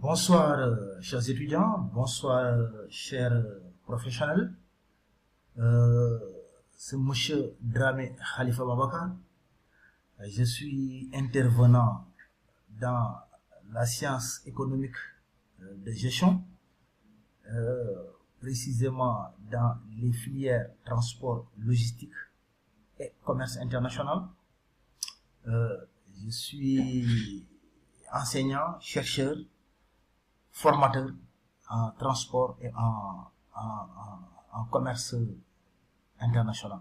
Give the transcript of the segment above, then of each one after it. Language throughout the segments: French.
Bonsoir, chers étudiants, bonsoir, chers professionnels. C'est Monsieur Dramé Khalifa Babakar. Je suis intervenant dans la science économique de gestion, précisément dans les filières transport, logistique et commerce international. Je suis enseignant, chercheur, formateur en transport et en commerce international.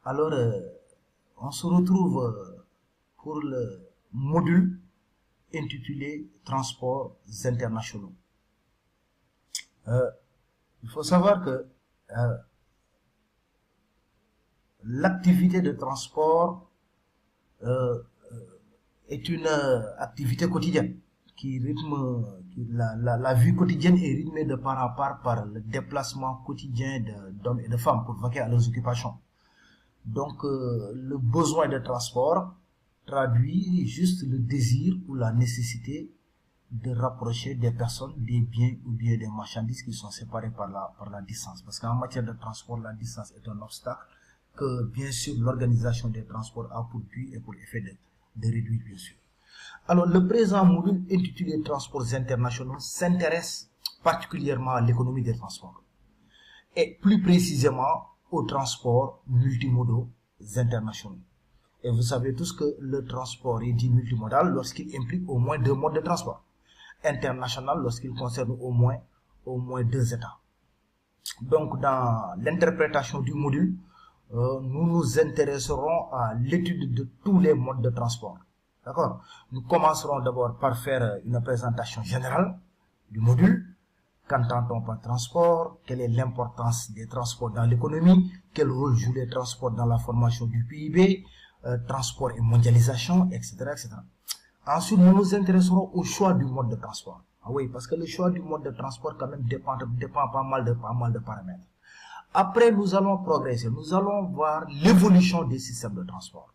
Alors, on se retrouve pour le module intitulé Transports internationaux. Il faut savoir que l'activité de transport est une activité quotidienne qui rythme la vie quotidienne est rythmée de part à part par le déplacement quotidien d'hommes et de femmes pour vaquer à leurs occupations. Donc le besoin de transport traduit juste le désir ou la nécessité de rapprocher des personnes, des biens ou bien des marchandises qui sont séparés par la distance. Parce qu'en matière de transport, la distance est un obstacle que bien sûr l'organisation des transports a pour but et pour effet de réduire bien sûr. Alors, le présent module intitulé Transports internationaux s'intéresse particulièrement à l'économie des transports et plus précisément aux transports multimodaux internationaux. Et vous savez tous que le transport est dit multimodal lorsqu'il implique au moins deux modes de transport, international lorsqu'il concerne au moins deux États. Donc, dans l'interprétation du module, nous nous intéresserons à l'étude de tous les modes de transport. D'accord? Nous commencerons d'abord par faire une présentation générale du module. Qu'entend-on par transport? Quelle est l'importance des transports dans l'économie? Quel rôle jouent les transports dans la formation du PIB? Transport et mondialisation, etc., etc. Ensuite, nous nous intéresserons au choix du mode de transport. Ah oui, parce que le choix du mode de transport quand même dépend pas mal de paramètres. Après, nous allons progresser. Nous allons voir l'évolution des systèmes de transport.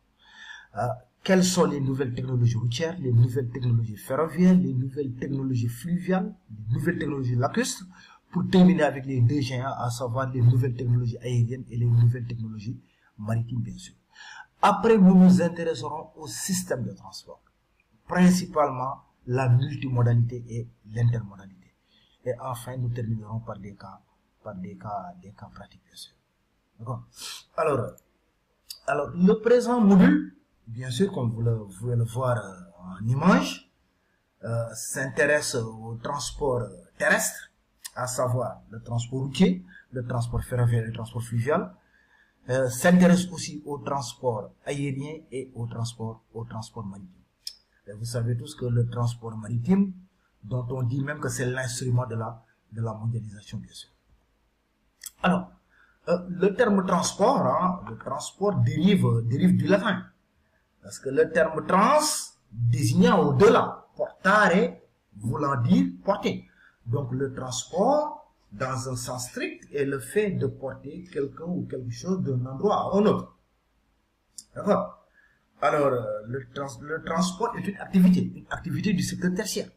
Quelles sont les nouvelles technologies routières, les nouvelles technologies ferroviaires, les nouvelles technologies fluviales, les nouvelles technologies lacustres, pour terminer avec les deux géants, à savoir les nouvelles technologies aériennes et les nouvelles technologies maritimes, bien sûr. Après, nous nous intéresserons au système de transport, principalement la multimodalité et l'intermodalité. Et enfin, nous terminerons par des cas pratiques, bien sûr. D'accord? Alors, le présent module, bien sûr, comme vous pouvez le voir en image, s'intéresse au transport terrestre, à savoir le transport routier, le transport ferroviaire et le transport fluvial, s'intéresse aussi au transport aérien et au transport maritime. Et vous savez tous que le transport maritime, dont on dit même que c'est l'instrument de la mondialisation, bien sûr. Alors, le terme transport, le transport dérive du latin. Parce que le terme trans désignant au-delà, portare voulant dire porter. Donc le transport, dans un sens strict, est le fait de porter quelqu'un ou quelque chose d'un endroit à un autre. D'accord? Alors, le transport est une activité du secteur tertiaire.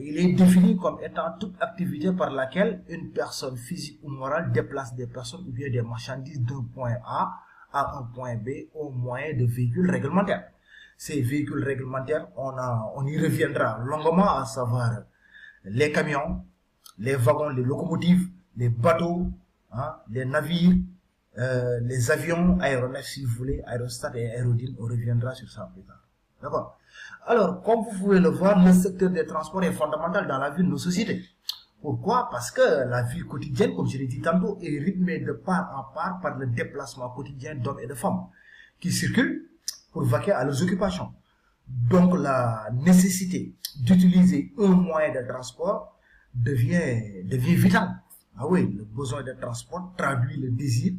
Il est défini comme étant toute activité par laquelle une personne physique ou morale déplace des personnes ou bien des marchandises d'un point A à un point B au moyen de véhicules réglementaires. Ces véhicules réglementaires, on y reviendra longuement, à savoir les camions, les wagons, les locomotives, les bateaux, les navires, les avions, aéronefs si vous voulez, aérostats et aérodynes, on reviendra sur ça plus tard. D'accord? Alors, comme vous pouvez le voir, le secteur des transports est fondamental dans la vie de nos sociétés. Pourquoi? Parce que la vie quotidienne, comme je l'ai dit tantôt, est rythmée de part en part par le déplacement quotidien d'hommes et de femmes qui circulent pour vaquer à leurs occupations. Donc la nécessité d'utiliser un moyen de transport devient vitale. Ah oui, le besoin de transport traduit le désir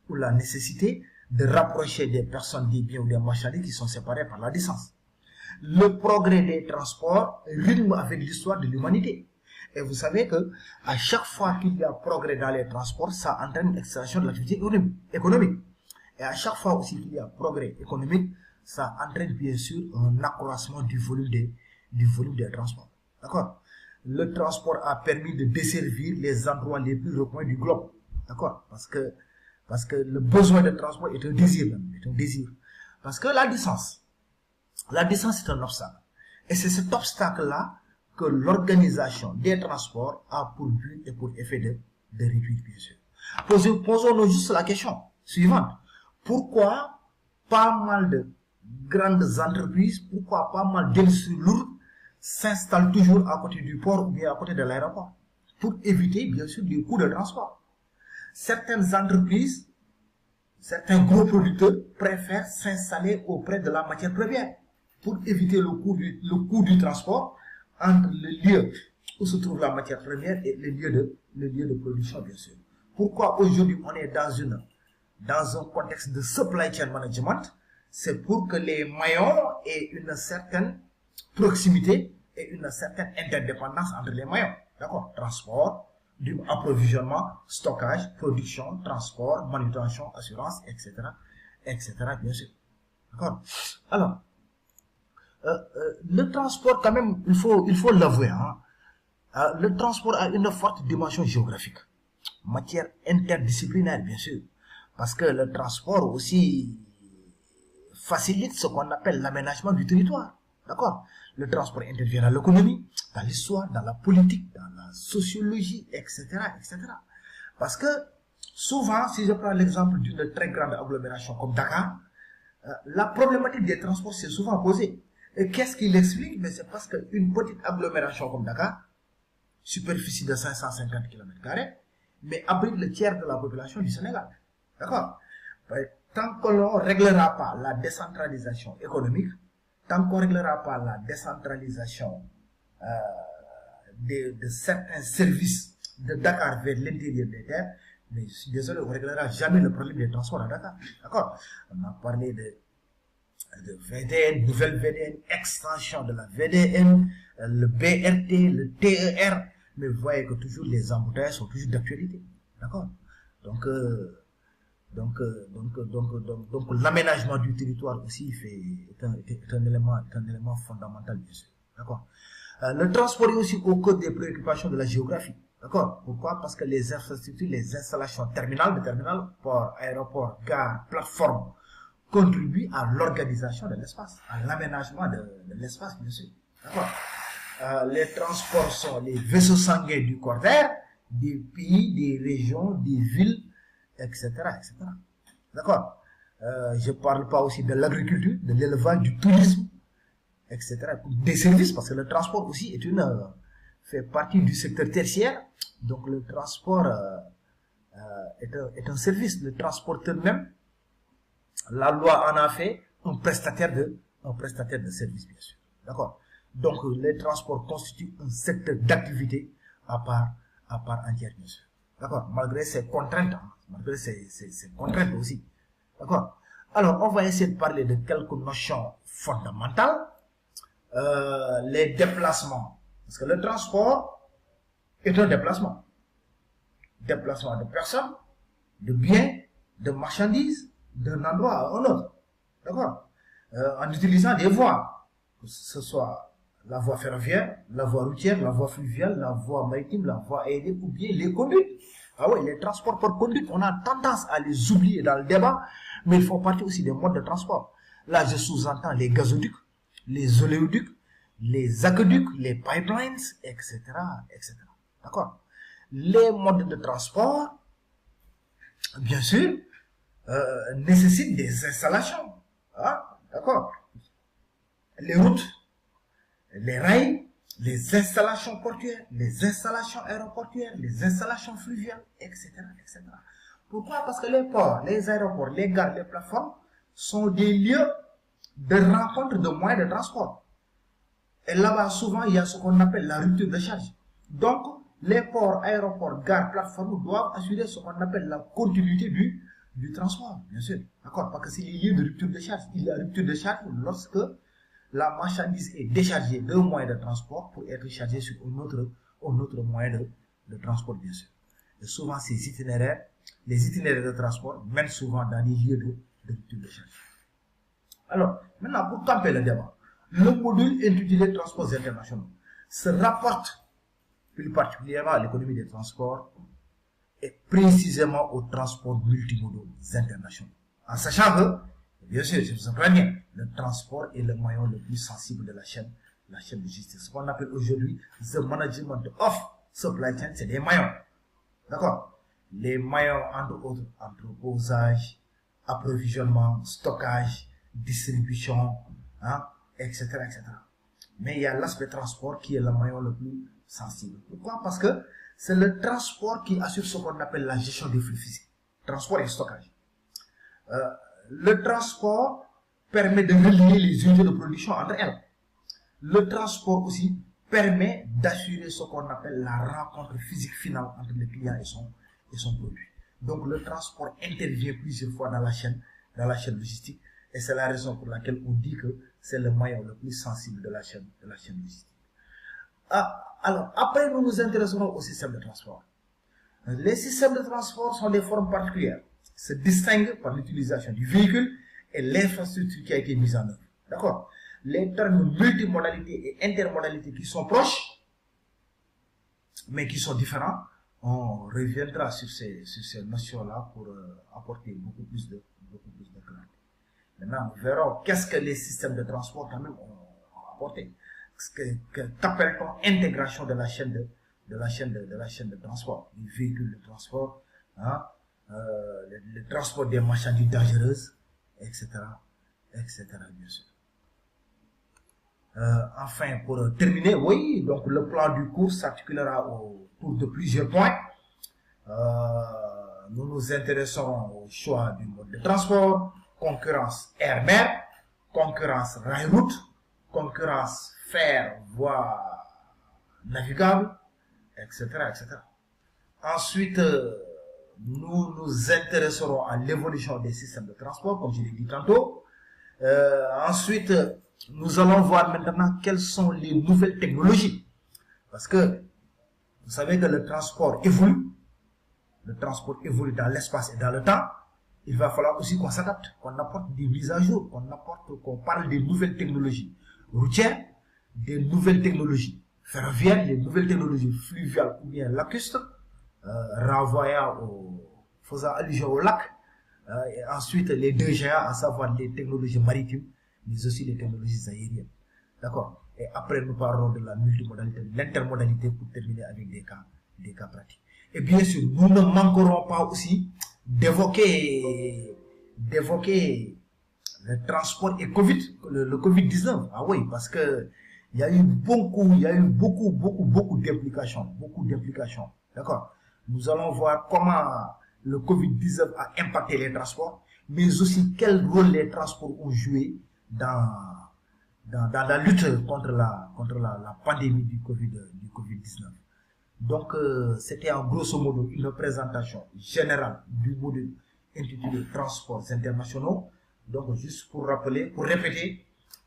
ou la nécessité de rapprocher des personnes, des biens ou des marchandises qui sont séparés par la distance. Le progrès des transports rythme avec l'histoire de l'humanité. Et vous savez que à chaque fois qu'il y a progrès dans les transports, ça entraîne une extension de l'activité économique. Et à chaque fois aussi qu'il y a progrès économique, ça entraîne bien sûr un accroissement du volume du volume des transports. D'accord? Le transport a permis de desservir les endroits les plus recoins du globe. D'accord? Parce que le besoin de transport est un désir, est un désir. Parce que la distance est un obstacle. Et c'est cet obstacle-là que l'organisation des transports a pour but et pour effet de réduire, bien sûr. Posons-nous juste la question suivante. Pourquoi pas mal de grandes entreprises, pourquoi pas mal d'industries lourdes s'installent toujours à côté du port ou bien à côté de l'aéroport? Pour éviter, bien sûr, les coûts de transport. Certaines entreprises, certains gros producteurs préfèrent s'installer auprès de la matière première pour éviter le coût du transport entre le lieu où se trouve la matière première et le lieu de production, bien sûr. Pourquoi aujourd'hui on est dans un contexte de supply chain management? C'est pour que les maillons aient une certaine proximité et une certaine interdépendance entre les maillons. D'accord? Transport, approvisionnement, stockage, production, transport, manutention, assurance, etc. etc. bien sûr. D'accord? Alors, le transport, quand même, il faut l'avouer, hein, le transport a une forte dimension géographique, matière interdisciplinaire, bien sûr, parce que le transport aussi facilite ce qu'on appelle l'aménagement du territoire. D'accord? Le transport intervient dans l'économie, dans l'histoire, dans la politique, dans la sociologie, etc., etc. Parce que souvent, si je prends l'exemple d'une très grande agglomération comme Dakar, la problématique des transports s'est souvent posée. Et qu'est-ce qui l'explique? Mais c'est parce qu'une petite agglomération comme Dakar, superficie de 550 km², mais abrite le tiers de la population du Sénégal. D'accord? Tant que l'on ne réglera pas la décentralisation économique, tant qu'on ne réglera pas la décentralisation de certains services de Dakar vers l'intérieur des terres, mais je suis désolé, on ne réglera jamais le problème des transports à Dakar. D'accord? On a parlé de VDN, nouvelle VDN, extension de la VDN, le BRT, le TER, mais vous voyez que toujours les embouteillages sont toujours d'actualité. D'accord? Donc l'aménagement du territoire aussi est un élément fondamental, bien sûr. D'accord? Le transport est aussi au cœur des préoccupations de la géographie. D'accord? Pourquoi? Parce que les infrastructures, les installations terminales, port, aéroport, gare, plateforme, contribuent à l'organisation de l'espace, à l'aménagement de l'espace, bien sûr. D'accord? Les transports sont les vaisseaux sanguins du corps d'air, des pays, des régions, des villes, etc., etc. D'accord? Je parle pas aussi de l'agriculture, de l'élevage, du tourisme, etc. Des services, parce que le transport aussi fait partie du secteur tertiaire. Donc le transport est un service. Le transporteur même, la loi en a fait un prestataire de service, bien sûr. D'accord? Donc les transports constituent un secteur d'activité à part entière, bien sûr. D'accord? Malgré ses contraintes, malgré ses contraintes aussi. D'accord? Alors, on va essayer de parler de quelques notions fondamentales. Les déplacements. Parce que le transport est un déplacement. Déplacement de personnes, de biens, de marchandises, d'un endroit à un autre. D'accord? En utilisant des voies. Que ce soit la voie ferroviaire, la voie routière, la voie fluviale, la voie maritime, la voie aérienne ou bien les conduites. Ah oui, les transports par conduite, on a tendance à les oublier dans le débat, mais ils font partie aussi des modes de transport. Là, je sous-entends les gazoducs, les oléoducs, les aqueducs, les pipelines, etc., etc. D'accord? Les modes de transport, bien sûr, nécessitent des installations. Ah, d'accord? Les routes, les rails, les installations portuaires, les installations aéroportuaires, les installations fluviales, etc., etc. Pourquoi? Parce que les ports, les aéroports, les gares, les plateformes sont des lieux de rencontre de moyens de transport. Et là-bas, souvent, il y a ce qu'on appelle la rupture de charge. Donc, les ports, aéroports, gares, plateformes doivent assurer ce qu'on appelle la continuité du transport, bien sûr. D'accord? Parce que c'est les lieux de rupture de charge. Il y a rupture de charge lorsque la marchandise est déchargée d'un moyen de transport pour être chargée sur un autre moyen de transport, bien sûr. Et souvent, les itinéraires de transport mènent souvent dans des lieux de rupture de charge. Alors, maintenant, pour camper le débat, Le module intitulé Transports internationaux se rapporte plus particulièrement à l'économie des transports et précisément aux transports multimodaux internationaux. En sachant que, bien sûr, je vous en préviens, le transport est le maillon le plus sensible de la chaîne de justice. Ce qu'on appelle aujourd'hui the management of supply chain, c'est des maillons. D'accord? Les maillons, entre autres, entreposage, approvisionnement, stockage, distribution, hein, etc., etc. Mais il y a l'aspect transport qui est le maillon le plus sensible. Pourquoi? Parce que c'est le transport qui assure ce qu'on appelle la gestion des flux physiques. Transport et stockage. Le transport permet de relier les unités de production entre elles. Le transport aussi permet d'assurer ce qu'on appelle la rencontre physique finale entre le client et son produit. Donc le transport intervient plusieurs fois dans la chaîne logistique, et c'est la raison pour laquelle on dit que c'est le maillon le plus sensible de la chaîne logistique. Alors, après, nous nous intéresserons au système de transport. Les systèmes de transport sont des formes particulières, se distinguent par l'utilisation du véhicule et l'infrastructure qui a été mise en œuvre. D'accord? Les termes multimodalité et intermodalité qui sont proches, mais qui sont différents, on reviendra sur ces notions-là pour apporter beaucoup plus de clarté. Maintenant, nous verrons qu'est-ce que les systèmes de transport quand même ont apporté. Qu'appelle-t-on intégration de la chaîne de transport, du véhicule de transport, hein, le transport des marchandises dangereuses, etc., bien sûr. Enfin, pour terminer, oui, donc le plan du cours s'articulera autour de plusieurs points. Nous nous intéresserons au choix du mode de transport, concurrence air-mer, concurrence rail-route, concurrence fer, voie navigable, etc., etc. Ensuite, nous nous intéresserons à l'évolution des systèmes de transport, comme je l'ai dit tantôt. Ensuite, nous allons voir maintenant quelles sont les nouvelles technologies. Parce que vous savez que le transport évolue dans l'espace et dans le temps. Il va falloir aussi qu'on s'adapte, qu'on apporte des mises à jour, qu'on parle des nouvelles technologies routières, des nouvelles technologies ferroviaires, des nouvelles technologies fluviales ou bien lacustres, faisant allusion au lac, et ensuite les deux géants, à savoir les technologies maritimes, mais aussi les technologies aériennes. D'accord? Et après, nous parlerons de la multimodalité, de l'intermodalité pour terminer avec des cas pratiques. Et bien sûr, nous ne manquerons pas aussi d'évoquer le transport et le Covid-19. Ah oui, parce que il y a eu beaucoup d'implications, D'accord? Nous allons voir comment le Covid-19 a impacté les transports, mais aussi quel rôle les transports ont joué dans la lutte contre la pandémie du Covid-19. Donc, c'était en grosso modo une présentation générale du module intitulé Transports internationaux. Donc, juste pour répéter,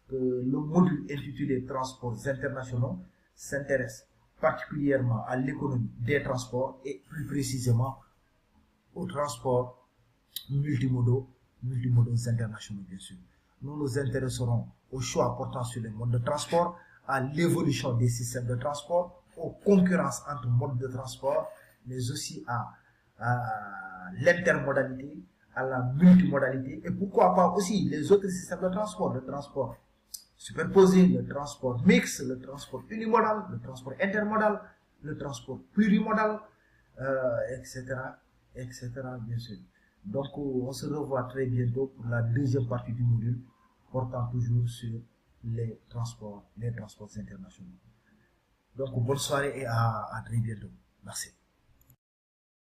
que le module intitulé Transports internationaux s'intéresse particulièrement à l'économie des transports et plus précisément aux transports multimodaux internationaux, bien sûr. Nous nous intéresserons aux choix portant sur les modes de transport, à l'évolution des systèmes de transport, aux concurrences entre modes de transport, mais aussi à l'intermodalité, à la multimodalité, et pourquoi pas aussi les autres systèmes de transport, le transport superposé, le transport mixte, le transport unimodal, le transport intermodal, le transport plurimodal, etc., bien sûr. Donc, on se revoit très bientôt pour la deuxième partie du module portant toujours sur les transports internationaux. Donc, bonne soirée et à très bientôt. Merci.